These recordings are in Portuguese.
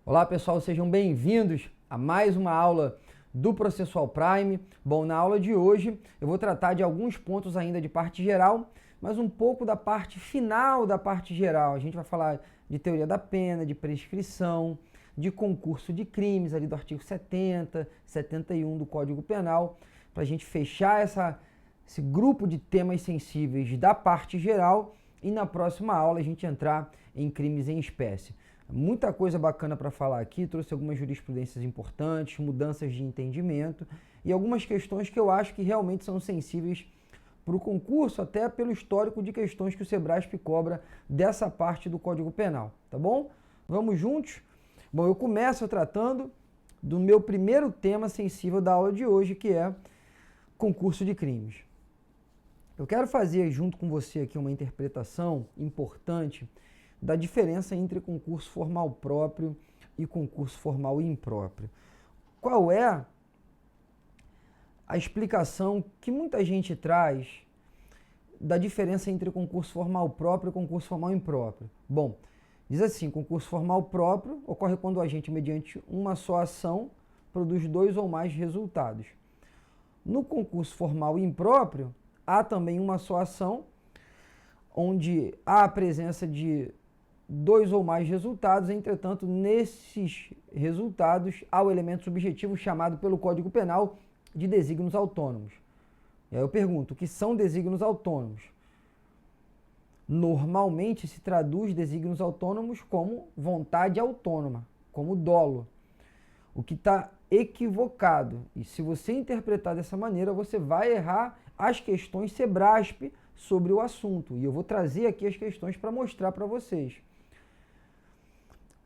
Olá pessoal, sejam bem-vindos a mais uma aula do Processual Prime. Bom, na aula de hoje eu vou tratar de alguns pontos ainda de parte geral, mas um pouco da parte final da parte geral. A gente vai falar de teoria da pena, de prescrição, de concurso de crimes ali do artigo 70, 71 do Código Penal, para a gente fechar esse grupo de temas sensíveis da parte geral e na próxima aula a gente entrar em crimes em espécie. Muita coisa bacana para falar aqui, trouxe algumas jurisprudências importantes, mudanças de entendimento e algumas questões que eu acho que realmente são sensíveis para o concurso, até pelo histórico de questões que o Sebrasp cobra dessa parte do Código Penal, tá bom? Vamos juntos? Bom, eu começo tratando do meu primeiro tema sensível da aula de hoje, que é concurso de crimes. Eu quero fazer junto com você aqui uma interpretação importante da diferença entre concurso formal próprio e concurso formal impróprio. Qual é a explicação que muita gente traz da diferença entre concurso formal próprio e concurso formal impróprio? Bom, diz assim, concurso formal próprio ocorre quando o agente, mediante uma só ação, produz dois ou mais resultados. No concurso formal impróprio, há também uma só ação, onde há a presença de dois ou mais resultados, entretanto, nesses resultados há o elemento subjetivo chamado pelo Código Penal de desígnios autônomos. E aí eu pergunto, o que são desígnios autônomos? Normalmente se traduz desígnios autônomos como vontade autônoma, como dolo. O que está equivocado. E se você interpretar dessa maneira, você vai errar as questões Sebrasp sobre o assunto. E eu vou trazer aqui as questões para mostrar para vocês.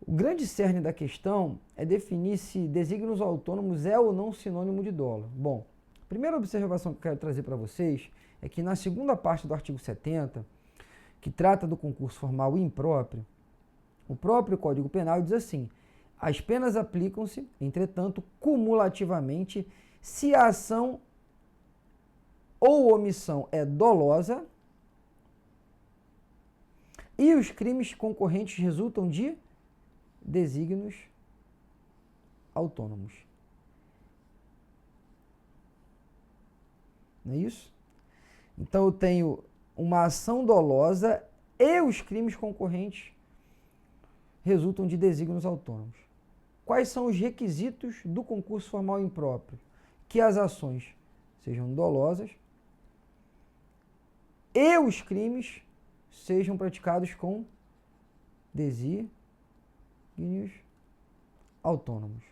O grande cerne da questão é definir se desígnios autônomos é ou não sinônimo de dolo. Bom, a primeira observação que eu quero trazer para vocês é que na segunda parte do artigo 70, que trata do concurso formal e impróprio, o próprio Código Penal diz assim: as penas aplicam-se, entretanto, cumulativamente, se a ação ou omissão é dolosa e os crimes concorrentes resultam de desígnios autônomos. Não é isso? Então eu tenho uma ação dolosa e os crimes concorrentes resultam de desígnios autônomos. Quais são os requisitos do concurso formal impróprio? Que as ações sejam dolosas e os crimes sejam praticados com desígnios autônomos.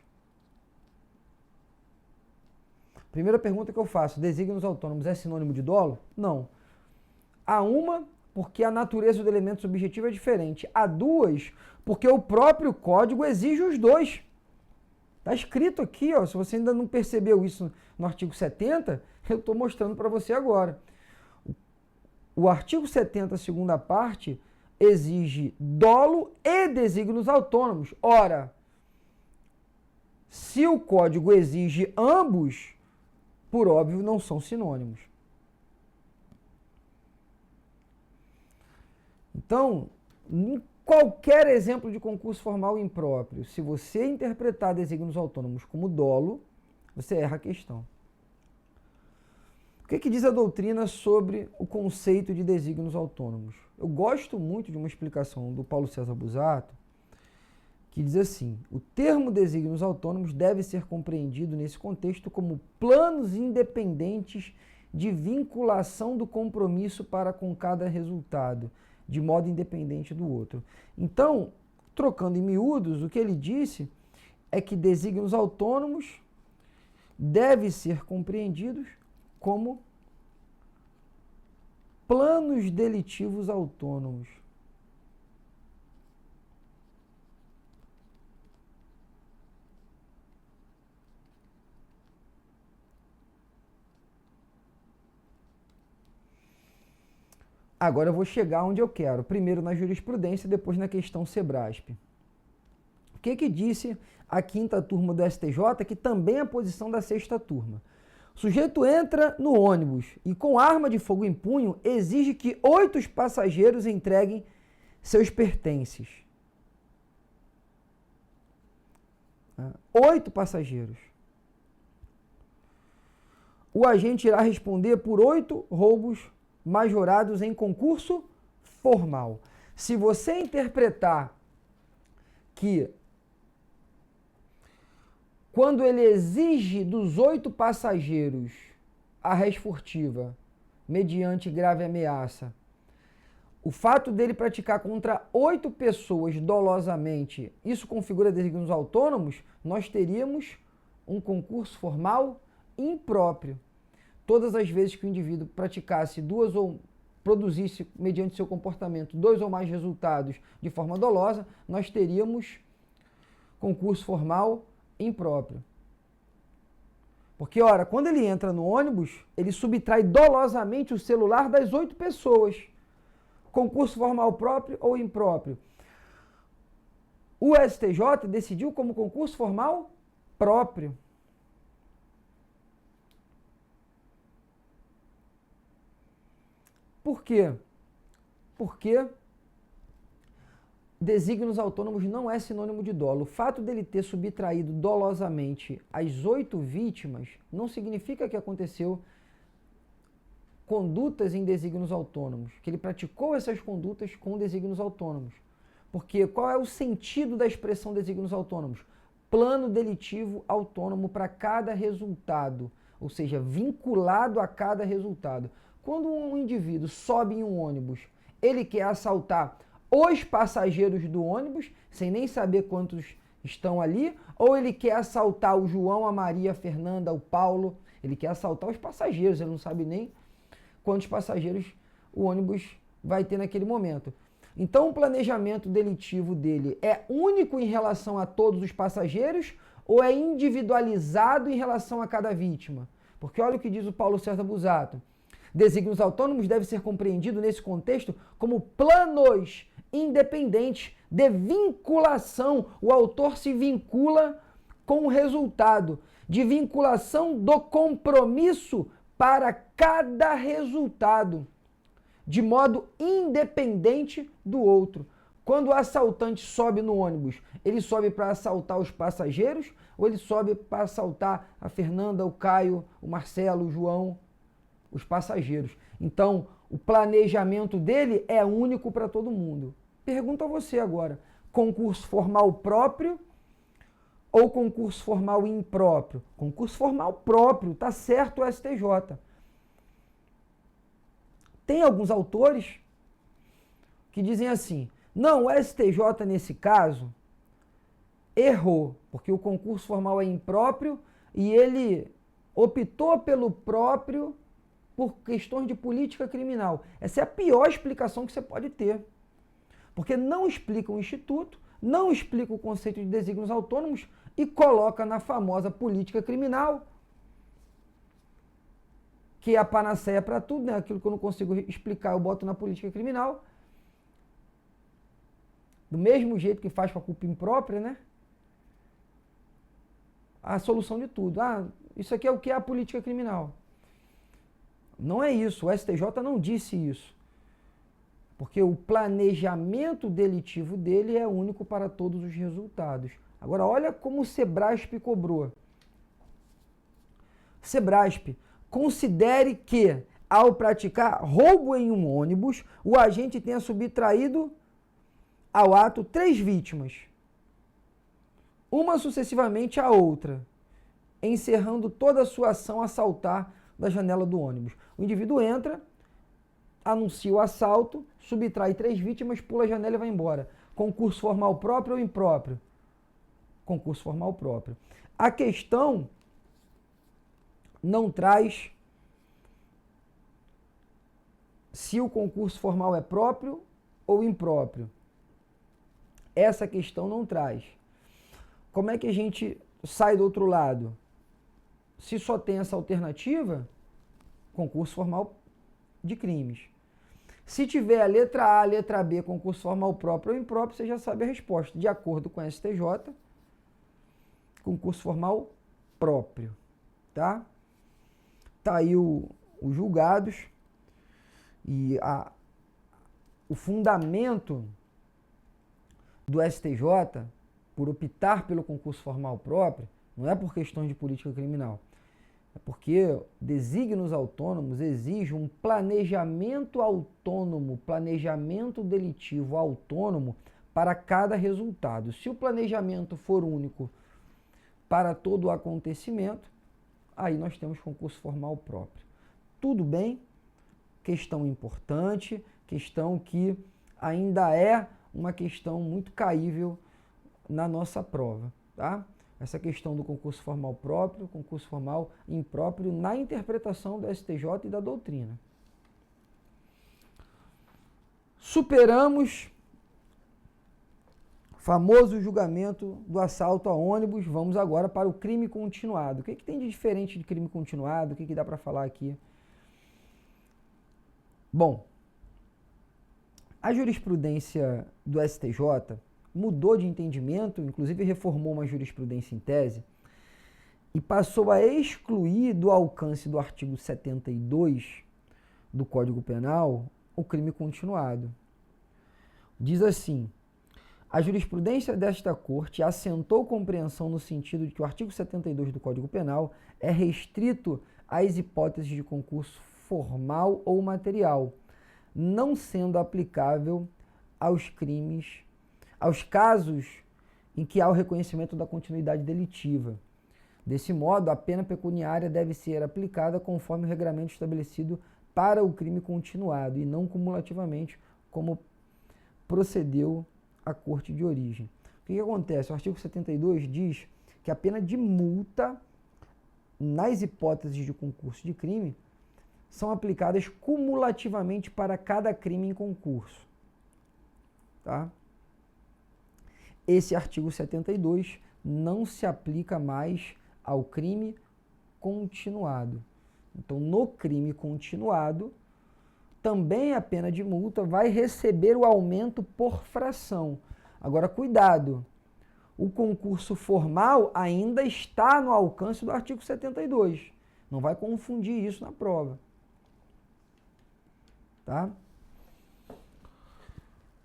Primeira pergunta que eu faço: desígnios autônomos é sinônimo de dolo? Não. Há uma, porque a natureza do elemento subjetivo é diferente. Há duas, porque o próprio código exige os dois. Está escrito aqui, ó, se você ainda não percebeu isso no artigo 70, eu estou mostrando para você agora. O artigo 70, segunda parte, exige dolo e desígnios autônomos. Ora, se o código exige ambos, por óbvio, não são sinônimos. Então, em qualquer exemplo de concurso formal impróprio, se você interpretar desígnios autônomos como dolo, você erra a questão. O que diz a doutrina sobre o conceito de desígnios autônomos? Eu gosto muito de uma explicação do Paulo César Busato, que diz assim: o termo desígnios autônomos deve ser compreendido nesse contexto como planos independentes de vinculação do compromisso para com cada resultado, de modo independente do outro. Então, trocando em miúdos, o que ele disse é que desígnios autônomos devem ser compreendidos como planos delitivos autônomos. Agora eu vou chegar onde eu quero. Primeiro na jurisprudência, depois na questão Sebrasp. O que disse a quinta turma do STJ, que também é a posição da sexta turma? O sujeito entra no ônibus e com arma de fogo em punho exige que 8 passageiros entreguem seus pertences. né? 8 passageiros. O agente irá responder por 8 roubos majorados em concurso formal. Se você interpretar que quando ele exige dos 8 passageiros a res furtiva, mediante grave ameaça, o fato dele praticar contra 8 pessoas dolosamente, isso configura desígnios autônomos, nós teríamos um concurso formal impróprio. Todas as vezes que o indivíduo praticasse duas ou produzisse, mediante seu comportamento, 2 ou mais resultados de forma dolosa, nós teríamos concurso formal impróprio. Porque, ora, quando ele entra no ônibus, ele subtrai dolosamente o celular das 8 pessoas. Concurso formal próprio ou impróprio? O STJ decidiu como concurso formal próprio. Por quê? Porque desígnios autônomos não é sinônimo de dolo. O fato dele ter subtraído dolosamente as 8 vítimas não significa que aconteceu condutas em desígnios autônomos, que ele praticou essas condutas com desígnios autônomos. Porque qual é o sentido da expressão desígnios autônomos? Plano delitivo autônomo para cada resultado, ou seja, vinculado a cada resultado. Quando um indivíduo sobe em um ônibus, ele quer assaltar os passageiros do ônibus, sem nem saber quantos estão ali, ou ele quer assaltar o João, a Maria, a Fernanda, o Paulo, ele quer assaltar os passageiros, ele não sabe nem quantos passageiros o ônibus vai ter naquele momento. Então o planejamento delitivo dele é único em relação a todos os passageiros ou é individualizado em relação a cada vítima? Porque olha o que diz o Paulo César Busato. Desígnios autônomos devem ser compreendidos nesse contexto como planos independentes de vinculação. O autor se vincula com o resultado, de vinculação do compromisso para cada resultado, de modo independente do outro. Quando o assaltante sobe no ônibus, ele sobe para assaltar os passageiros ou ele sobe para assaltar a Fernanda, o Caio, o Marcelo, o João, os passageiros? Então, o planejamento dele é único para todo mundo. Pergunto a você agora, concurso formal próprio ou concurso formal impróprio? Concurso formal próprio, tá certo o STJ. Tem alguns autores que dizem assim, não, o STJ nesse caso errou, porque o concurso formal é impróprio e ele optou pelo próprio por questões de política criminal. Essa é a pior explicação que você pode ter. Porque não explica o instituto, não explica o conceito de desígnios autônomos e coloca na famosa política criminal, que é a panaceia para tudo, né? Aquilo que eu não consigo explicar, eu boto na política criminal. Do mesmo jeito que faz com a culpa imprópria, né? A solução de tudo. Ah, isso aqui é o que é a política criminal. Não é isso, o STJ não disse isso. Porque o planejamento delitivo dele é único para todos os resultados. Agora, olha como o Sebrasp cobrou. Sebrasp, considere que, ao praticar roubo em um ônibus, o agente tenha subtraído ao ato 3 vítimas, uma sucessivamente à outra, encerrando toda a sua ação a saltar da janela do ônibus. O indivíduo entra, anuncia o assalto, subtrai 3 vítimas, pula a janela e vai embora. Concurso formal próprio ou impróprio? Concurso formal próprio. A questão não traz se o concurso formal é próprio ou impróprio. Essa questão não traz. Como é que a gente sai do outro lado? Se só tem essa alternativa, concurso formal de crimes. Se tiver a letra A, a letra B, concurso formal próprio ou impróprio, você já sabe a resposta. De acordo com a STJ, concurso formal próprio. Tá? Tá aí os julgados e o fundamento do STJ por optar pelo concurso formal próprio, não é por questões de política criminal, é porque desígnios autônomos exigem um planejamento autônomo, planejamento delitivo autônomo para cada resultado. Se o planejamento for único para todo o acontecimento, aí nós temos concurso formal próprio. Tudo bem? Questão importante, questão que ainda é uma questão muito caível na nossa prova, tá? Essa questão do concurso formal próprio, concurso formal impróprio na interpretação do STJ e da doutrina. Superamos o famoso julgamento do assalto a ônibus, vamos agora para o crime continuado. O que tem de diferente de crime continuado? O que dá para falar aqui? Bom, a jurisprudência do STJ mudou de entendimento, inclusive reformou uma jurisprudência em tese, e passou a excluir do alcance do artigo 72 do Código Penal o crime continuado. Diz assim: a jurisprudência desta Corte assentou compreensão no sentido de que o artigo 72 do Código Penal é restrito às hipóteses de concurso formal ou material, não sendo aplicável aos crimes, aos casos em que há o reconhecimento da continuidade delitiva. Desse modo, a pena pecuniária deve ser aplicada conforme o regramento estabelecido para o crime continuado e não cumulativamente, como procedeu a Corte de origem. O que acontece? O artigo 72 diz que a pena de multa, nas hipóteses de concurso de crime, são aplicadas cumulativamente para cada crime em concurso. Tá? Esse artigo 72 não se aplica mais ao crime continuado. Então, no crime continuado, também a pena de multa vai receber o aumento por fração. Agora, cuidado, o concurso formal ainda está no alcance do artigo 72. Não vai confundir isso na prova. Tá?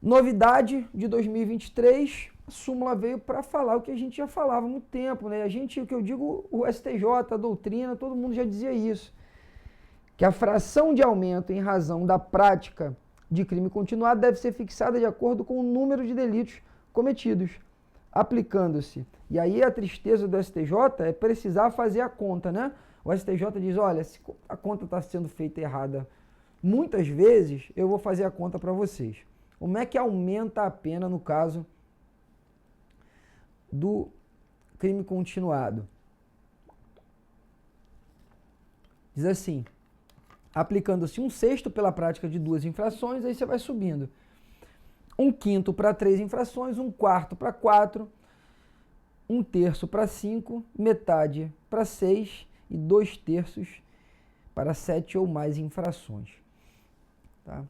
Novidade de 2023, a súmula veio para falar o que a gente já falava há muito tempo, né? O que eu digo, o STJ, a doutrina, todo mundo já dizia isso. Que a fração de aumento em razão da prática de crime continuado deve ser fixada de acordo com o número de delitos cometidos, aplicando-se. E aí a tristeza do STJ é precisar fazer a conta, né? O STJ diz, olha, se a conta está sendo feita errada muitas vezes, eu vou fazer a conta para vocês. Como é que aumenta a pena no caso do crime continuado? Diz assim, aplicando-se 1/6 pela prática de 2 infrações, aí você vai subindo. 1/5 para 3 infrações, 1/4 para 4, 1/3 para 5, metade para 6 e 2/3 para 7 ou mais infrações. Tá?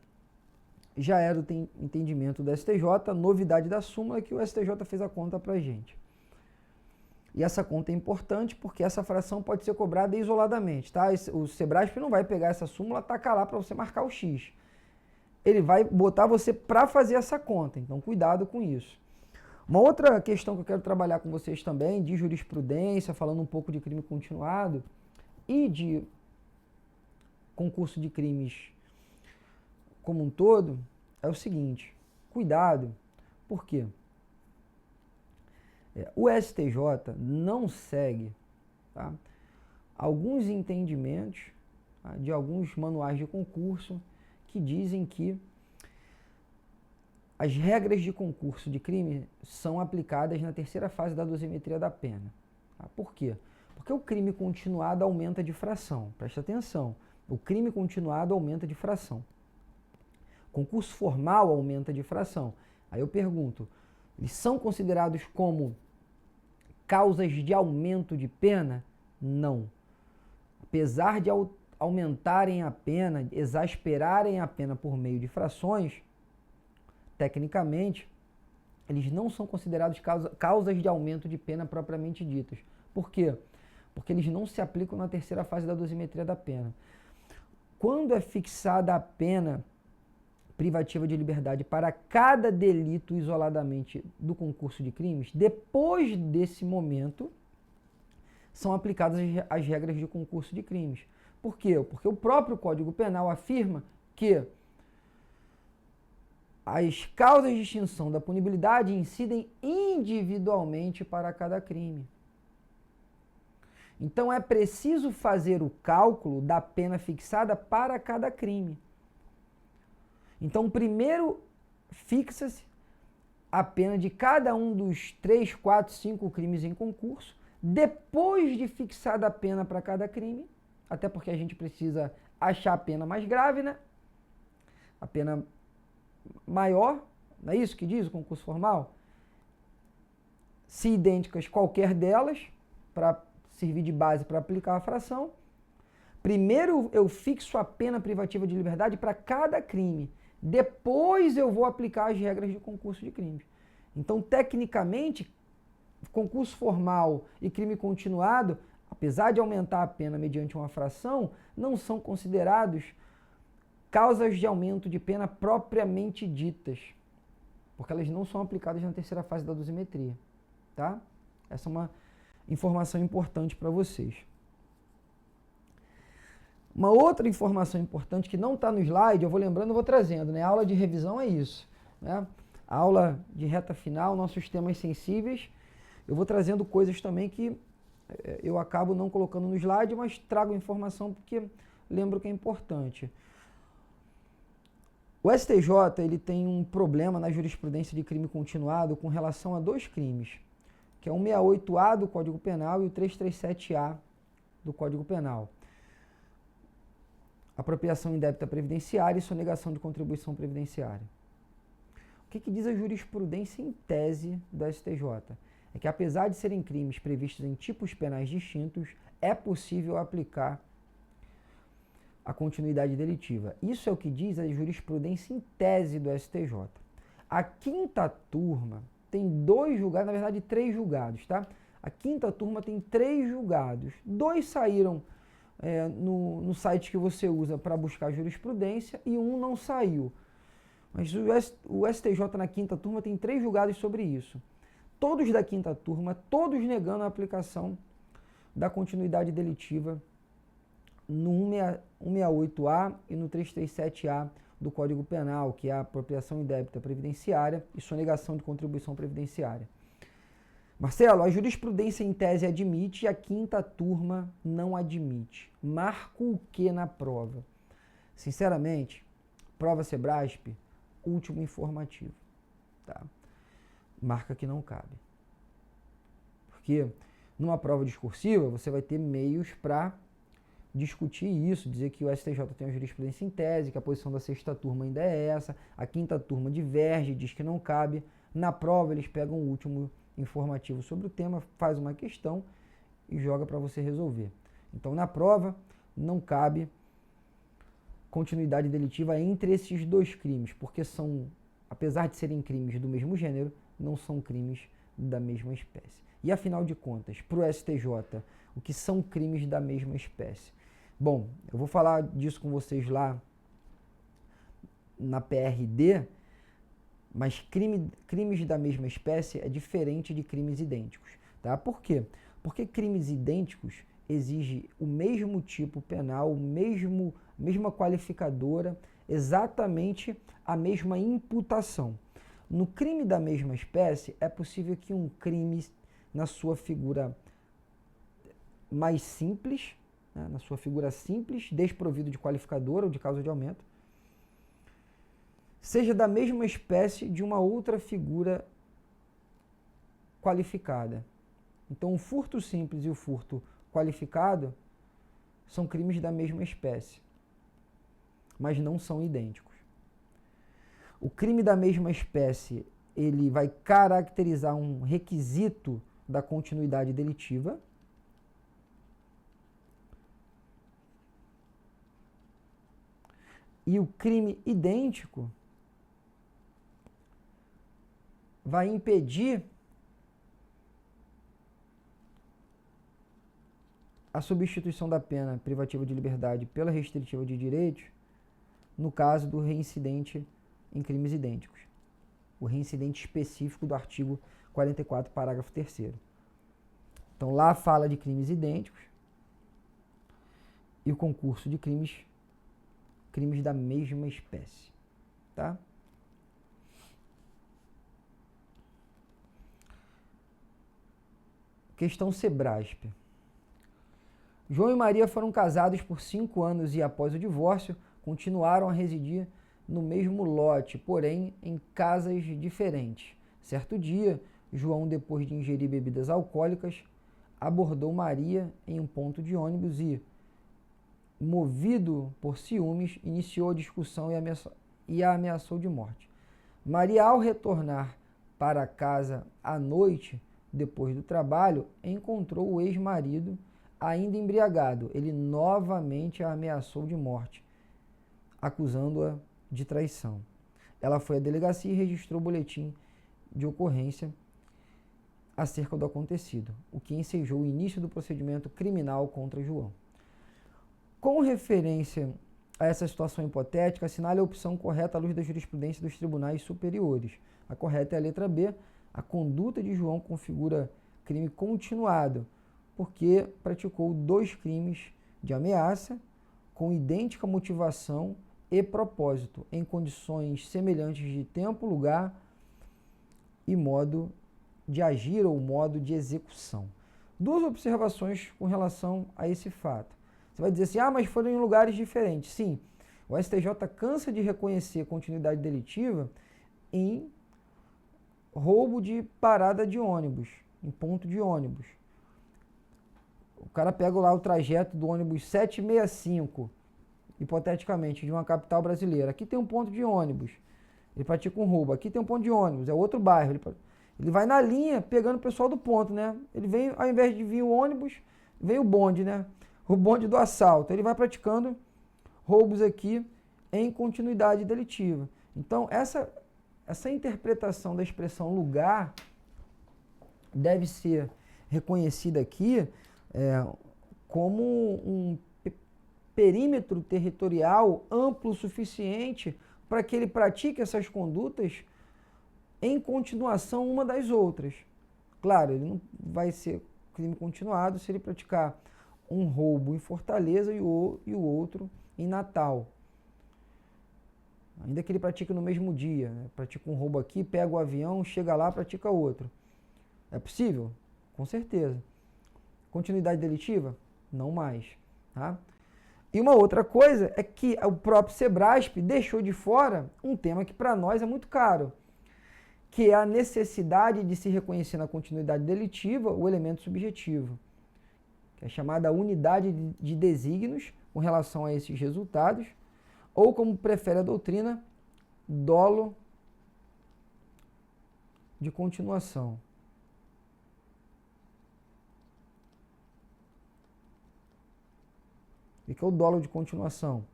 Já era o entendimento da STJ, novidade da súmula é que o STJ fez a conta para a gente. E essa conta é importante porque essa fração pode ser cobrada isoladamente, tá? O Sebrasp não vai pegar essa súmula e tacar lá para você marcar o X. Ele vai botar você para fazer essa conta, então cuidado com isso. Uma outra questão que eu quero trabalhar com vocês também, de jurisprudência, falando um pouco de crime continuado e de concurso de crimes como um todo, é o seguinte, cuidado, por quê? O STJ não segue, tá, alguns entendimentos, tá, de alguns manuais de concurso que dizem que as regras de concurso de crime são aplicadas na terceira fase da dosimetria da pena. Tá? Por quê? Porque o crime continuado aumenta de fração. Presta atenção, o crime continuado aumenta de fração. Concurso formal aumenta de fração. Aí eu pergunto, eles são considerados como causas de aumento de pena? Não. Apesar de aumentarem a pena, exasperarem a pena por meio de frações, tecnicamente, eles não são considerados causas de aumento de pena propriamente ditas. Por quê? Porque eles não se aplicam na terceira fase da dosimetria da pena. Quando é fixada a pena privativa de liberdade para cada delito isoladamente do concurso de crimes, depois desse momento, são aplicadas as regras de concurso de crimes. Por quê? Porque o próprio Código Penal afirma que as causas de extinção da punibilidade incidem individualmente para cada crime. Então é preciso fazer o cálculo da pena fixada para cada crime. Então, primeiro fixa-se a pena de cada um dos 3, 4, 5 crimes em concurso. Depois de fixada a pena para cada crime, até porque a gente precisa achar a pena mais grave, né? A pena maior, não é isso que diz o concurso formal? Se idênticas qualquer delas, para servir de base para aplicar a fração. Primeiro eu fixo a pena privativa de liberdade para cada crime. Depois eu vou aplicar as regras de concurso de crimes. Então, tecnicamente, concurso formal e crime continuado, apesar de aumentar a pena mediante uma fração, não são considerados causas de aumento de pena propriamente ditas, porque elas não são aplicadas na terceira fase da dosimetria, tá? Essa é uma informação importante para vocês. Uma outra informação importante que não está no slide, eu vou lembrando, eu vou trazendo, né? A aula de revisão é isso, né? A aula de reta final, nossos temas sensíveis, eu vou trazendo coisas também que eu acabo não colocando no slide, mas trago informação porque lembro que é importante. O STJ ele tem um problema na jurisprudência de crime continuado com relação a dois crimes, que é o 168A do Código Penal e o 337A do Código Penal. Apropriação indébita previdenciária e sonegação de contribuição previdenciária. O que diz a jurisprudência em tese do STJ? É que apesar de serem crimes previstos em tipos penais distintos, é possível aplicar a continuidade delitiva. Isso é o que diz a jurisprudência em tese do STJ. A quinta turma tem 2 julgados, na verdade 3 julgados, tá? A quinta turma tem 3 julgados. 2 saíram no site que você usa para buscar jurisprudência e um não saiu. Mas o STJ na quinta turma tem 3 julgados sobre isso. Todos da quinta turma, todos negando a aplicação da continuidade delitiva no 168A e no 337A do Código Penal, que é a apropriação indébita previdenciária e sonegação de contribuição previdenciária. Marcelo, a jurisprudência em tese admite e a quinta turma não admite. Marco o que na prova? Sinceramente, prova Sebrasp, último informativo. Tá? Marca que não cabe. Porque numa prova discursiva você vai ter meios para discutir isso, dizer que o STJ tem uma jurisprudência em tese, que a posição da sexta turma ainda é essa, a quinta turma diverge, diz que não cabe. Na prova eles pegam o último informativo sobre o tema, faz uma questão e joga para você resolver. Então, na prova, não cabe continuidade delitiva entre esses 2 crimes, porque são, apesar de serem crimes do mesmo gênero, não são crimes da mesma espécie. E, afinal de contas, para o STJ, o que são crimes da mesma espécie? Bom, eu vou falar disso com vocês lá na PRD, mas crimes da mesma espécie é diferente de crimes idênticos. Tá? Por quê? Porque crimes idênticos exigem o mesmo tipo penal, mesma qualificadora, exatamente a mesma imputação. No crime da mesma espécie, é possível que um crime, na sua figura mais simples, né, na sua figura simples, desprovido de qualificadora ou de causa de aumento, seja da mesma espécie de uma outra figura qualificada. Então, o furto simples e o furto qualificado são crimes da mesma espécie, mas não são idênticos. O crime da mesma espécie, ele vai caracterizar um requisito da continuidade delitiva, e o crime idêntico vai impedir a substituição da pena privativa de liberdade pela restritiva de direitos no caso do reincidente em crimes idênticos. O reincidente específico do artigo 44, parágrafo 3º. Então, lá fala de crimes idênticos e o concurso de crimes da mesma espécie. Tá? Questão Sebrasp. João e Maria foram casados por 5 anos e, após o divórcio, continuaram a residir no mesmo lote, porém em casas diferentes. Certo dia, João, depois de ingerir bebidas alcoólicas, abordou Maria em um ponto de ônibus e, movido por ciúmes, iniciou a discussão e a ameaçou de morte. Maria, ao retornar para casa à noite, depois do trabalho, encontrou o ex-marido ainda embriagado. Ele novamente a ameaçou de morte, acusando-a de traição. Ela foi à delegacia e registrou o boletim de ocorrência acerca do acontecido, o que ensejou o início do procedimento criminal contra João. Com referência a essa situação hipotética, assinale a opção correta à luz da jurisprudência dos tribunais superiores. A correta é a letra B. A conduta de João configura crime continuado, porque praticou 2 crimes de ameaça com idêntica motivação e propósito, em condições semelhantes de tempo, lugar e modo de agir ou modo de execução. 2 observações com relação a esse fato. Você vai dizer assim, mas foram em lugares diferentes. Sim, o STJ cansa de reconhecer continuidade delitiva em roubo de parada de ônibus, em ponto de ônibus. O cara pega lá o trajeto do ônibus 765, hipoteticamente, de uma capital brasileira. Aqui tem um ponto de ônibus, ele pratica um roubo. Aqui tem um ponto de ônibus, é outro bairro. Ele vai na linha pegando o pessoal do ponto, né? Ele vem, ao invés de vir o ônibus, vem o bonde, né? O bonde do assalto. Ele vai praticando roubos aqui em continuidade delitiva. Então, essa interpretação da expressão lugar deve ser reconhecida aqui como um perímetro territorial amplo o suficiente para que ele pratique essas condutas em continuação uma das outras. Claro, ele não vai ser crime continuado se ele praticar um roubo em Fortaleza e o outro em Natal. Ainda que ele pratique no mesmo dia, né? Pratica um roubo aqui, pega o avião, chega lá, pratica outro. É possível? Com certeza. Continuidade delitiva? Não mais. Tá? E uma outra coisa é que o próprio Sebrasp deixou de fora um tema que para nós é muito caro, que é a necessidade de se reconhecer na continuidade delitiva o elemento subjetivo, que é chamada unidade de desígnios com relação a esses resultados, ou como prefere a doutrina, dolo de continuação. O que é o dolo de continuação?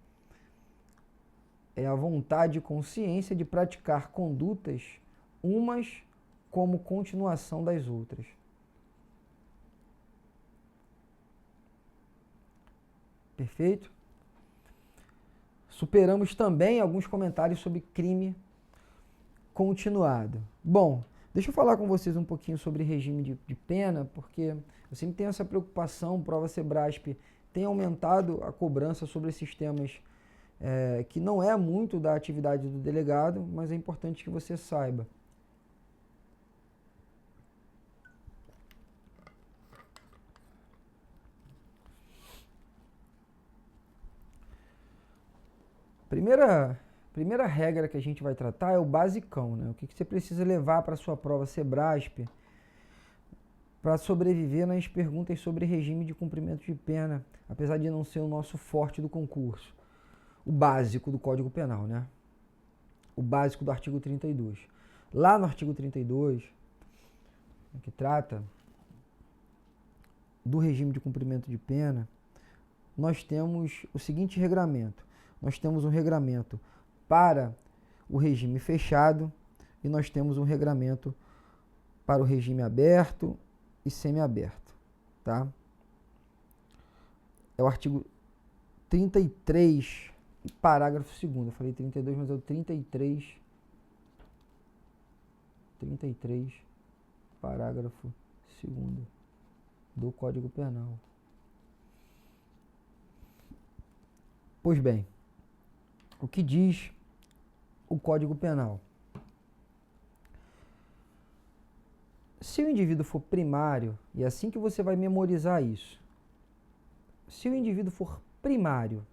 É a vontade e consciência de praticar condutas umas como continuação das outras. Perfeito? Superamos também alguns comentários sobre crime continuado. Bom, deixa eu falar com vocês um pouquinho sobre regime de pena, porque eu sempre tenho essa preocupação, prova Sebrasp tem aumentado a cobrança sobre esses temas que não é muito da atividade do delegado, mas é importante que você saiba. Primeira regra que a gente vai tratar é o basicão, né? O que você precisa levar para a sua prova Sebrasp para sobreviver nas perguntas sobre regime de cumprimento de pena, apesar de não ser o nosso forte do concurso. O básico do Código Penal, né? O básico do artigo 32. Lá no artigo 32, que trata do regime de cumprimento de pena, nós temos o seguinte regramento. Nós temos um regramento para o regime fechado e nós temos um regramento para o regime aberto e semiaberto, tá? É o artigo 33, parágrafo 2º. Eu falei 32, mas é o 33, 33, parágrafo 2º do Código Penal. Pois bem, o que diz o Código Penal? Se o indivíduo for primário, e é assim que você vai memorizar isso, se o indivíduo for primário,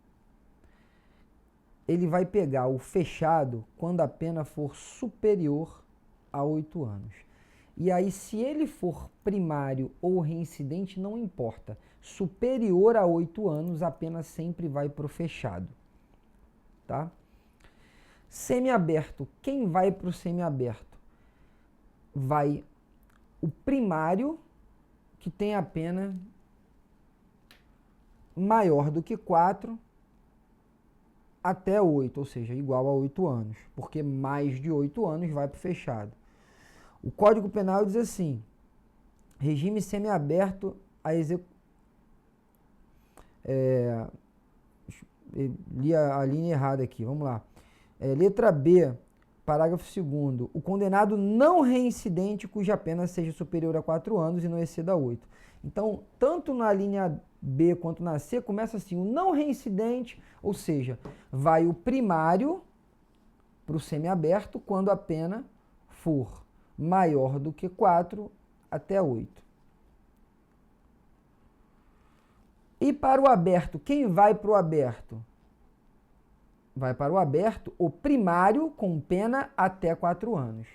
ele vai pegar o fechado quando a pena for superior a 8 anos. E aí, se ele for primário ou reincidente, não importa. Superior a 8 anos, a pena sempre vai para o fechado. Tá? Semiaberto. Quem vai para o semiaberto? Vai o primário, que tem a pena maior do que 4 até 8, ou seja, igual a 8 anos, porque mais de 8 anos vai para o fechado. O Código Penal diz assim, regime semiaberto a li a linha errada aqui, vamos lá. Letra B, parágrafo 2º, o condenado não reincidente cuja pena seja superior a 4 anos e não exceda 8. Então, tanto na linha B quanto na C, começa assim, o não reincidente, ou seja, vai o primário para o semiaberto quando a pena for maior do que 4 até 8. E para o aberto, quem vai para o aberto? Vai para o aberto o primário com pena até 4 anos.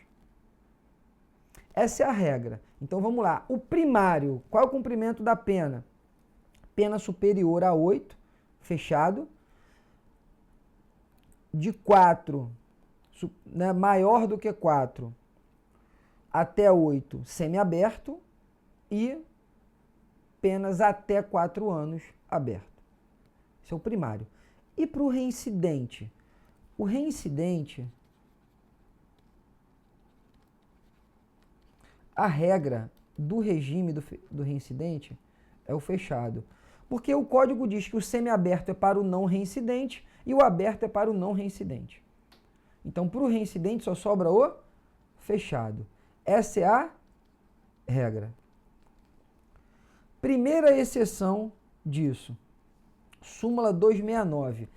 Essa é a regra. Então vamos lá. O primário, qual é o cumprimento da pena? Pena superior a 8, fechado. De 4, né, maior do que 4, até 8, semiaberto. E penas até 4 anos, aberto. Esse é o primário. E para o reincidente? O reincidente, a regra do regime do reincidente é o fechado. Porque o código diz que o semiaberto é para o não reincidente e o aberto é para o não reincidente. Então, para o reincidente só sobra o fechado. Essa é a regra. Primeira exceção disso, súmula 269.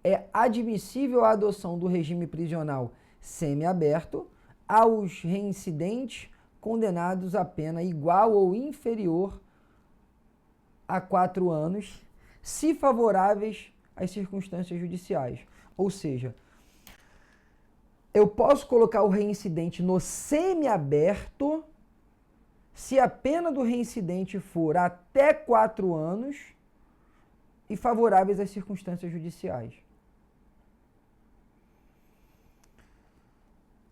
É admissível a adoção do regime prisional semiaberto aos reincidentes condenados a pena igual ou inferior a 4 anos, se favoráveis às circunstâncias judiciais. Ou seja, eu posso colocar o reincidente no semiaberto se a pena do reincidente for até 4 anos e favoráveis às circunstâncias judiciais.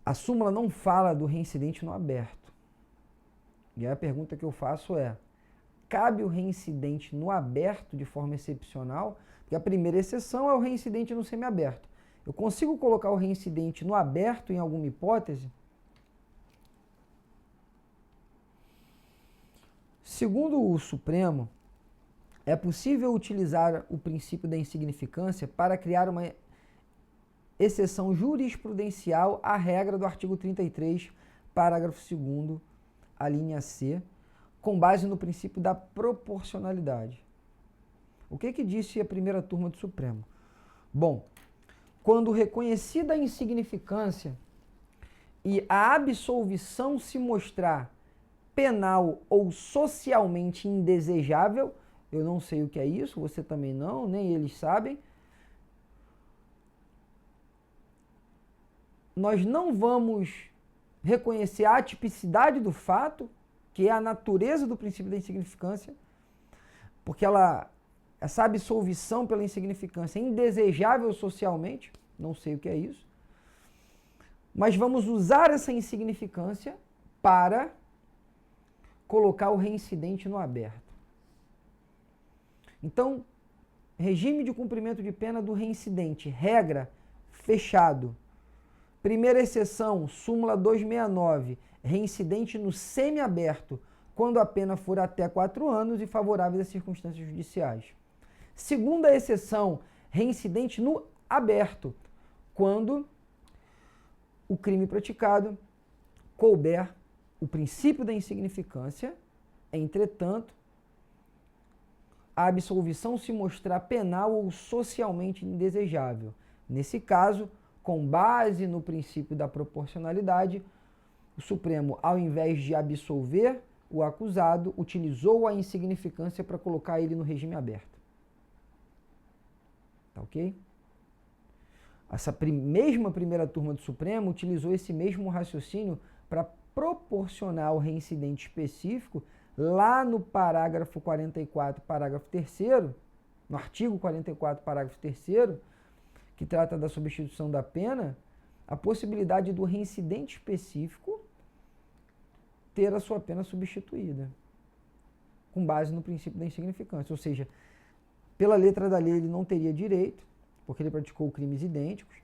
A súmula não fala do reincidente no aberto. E aí a pergunta que eu faço é, cabe o reincidente no aberto de forma excepcional? Porque a primeira exceção é o reincidente no semiaberto. Eu consigo colocar o reincidente no aberto em alguma hipótese? Segundo o Supremo, é possível utilizar o princípio da insignificância para criar uma exceção jurisprudencial à regra do artigo 33, parágrafo 2º, a linha C, com base no princípio da proporcionalidade. O que disse a primeira turma do Supremo? Bom, quando reconhecida a insignificância e a absolvição se mostrar penal ou socialmente indesejável, eu não sei o que é isso, você também não, nem eles sabem, nós não vamos reconhecer a atipicidade do fato, que é a natureza do princípio da insignificância, porque essa absolvição pela insignificância é indesejável socialmente, não sei o que é isso, mas vamos usar essa insignificância para colocar o reincidente no aberto. Então, regime de cumprimento de pena do reincidente, regra, fechado. Primeira exceção, súmula 269, reincidente no semiaberto, quando a pena for até 4 anos e favoráveis às circunstâncias judiciais. Segunda exceção, reincidente no aberto, quando o crime praticado couber o princípio da insignificância, entretanto, a absolvição se mostrar penal ou socialmente indesejável. Nesse caso, com base no princípio da proporcionalidade, o Supremo, ao invés de absolver o acusado, utilizou a insignificância para colocar ele no regime aberto. Tá ok? Essa mesma primeira turma do Supremo utilizou esse mesmo raciocínio para proporcionar ao reincidente específico, lá no parágrafo 44, parágrafo 3º, no artigo 44, parágrafo 3º, que trata da substituição da pena, a possibilidade do reincidente específico ter a sua pena substituída, com base no princípio da insignificância. Ou seja, pela letra da lei ele não teria direito, porque ele praticou crimes idênticos,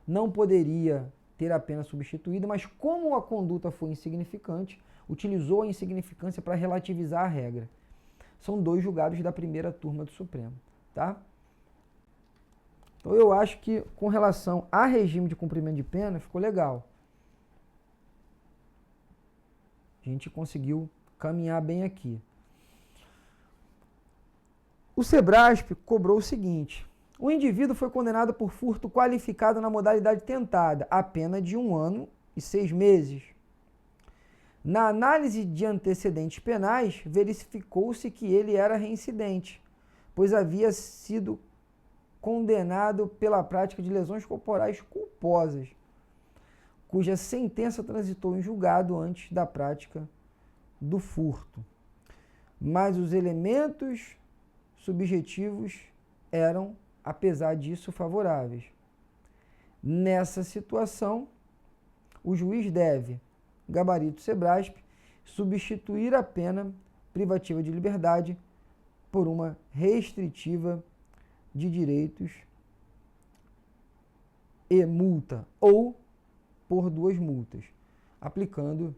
não poderia ter a pena substituída, mas como a conduta foi insignificante, utilizou a insignificância para relativizar a regra. São 2 julgados da primeira turma do Supremo, tá? Então eu acho que com relação a regime de cumprimento de pena ficou legal. A gente conseguiu caminhar bem aqui. O Sebrasp cobrou o seguinte: o indivíduo foi condenado por furto qualificado na modalidade tentada, a pena de 1 ano e 6 meses. Na análise de antecedentes penais, verificou-se que ele era reincidente, pois havia sido condenado pela prática de lesões corporais culposas, cuja sentença transitou em julgado antes da prática do furto. Mas os elementos subjetivos eram, apesar disso, favoráveis. Nessa situação, o juiz deve, gabarito Sebrasp, substituir a pena privativa de liberdade por uma restritiva de direitos e multa, ou por 2 multas, aplicando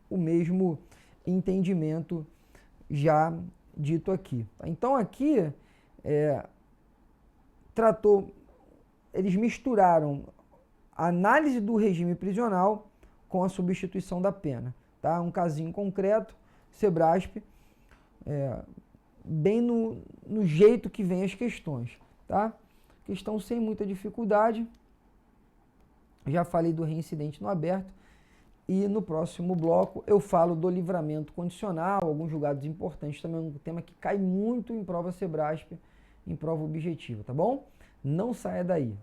o mesmo entendimento já dito aqui. Então aqui eles misturaram a análise do regime prisional com a substituição da pena. Tá? Um casinho concreto, Sebrasp, bem no jeito que vem as questões. Tá? Questão sem muita dificuldade. Já falei do reincidente no aberto. E no próximo bloco eu falo do livramento condicional, alguns julgados importantes, também um tema que cai muito em prova Sebrasp, em prova objetiva, tá bom? Não saia daí.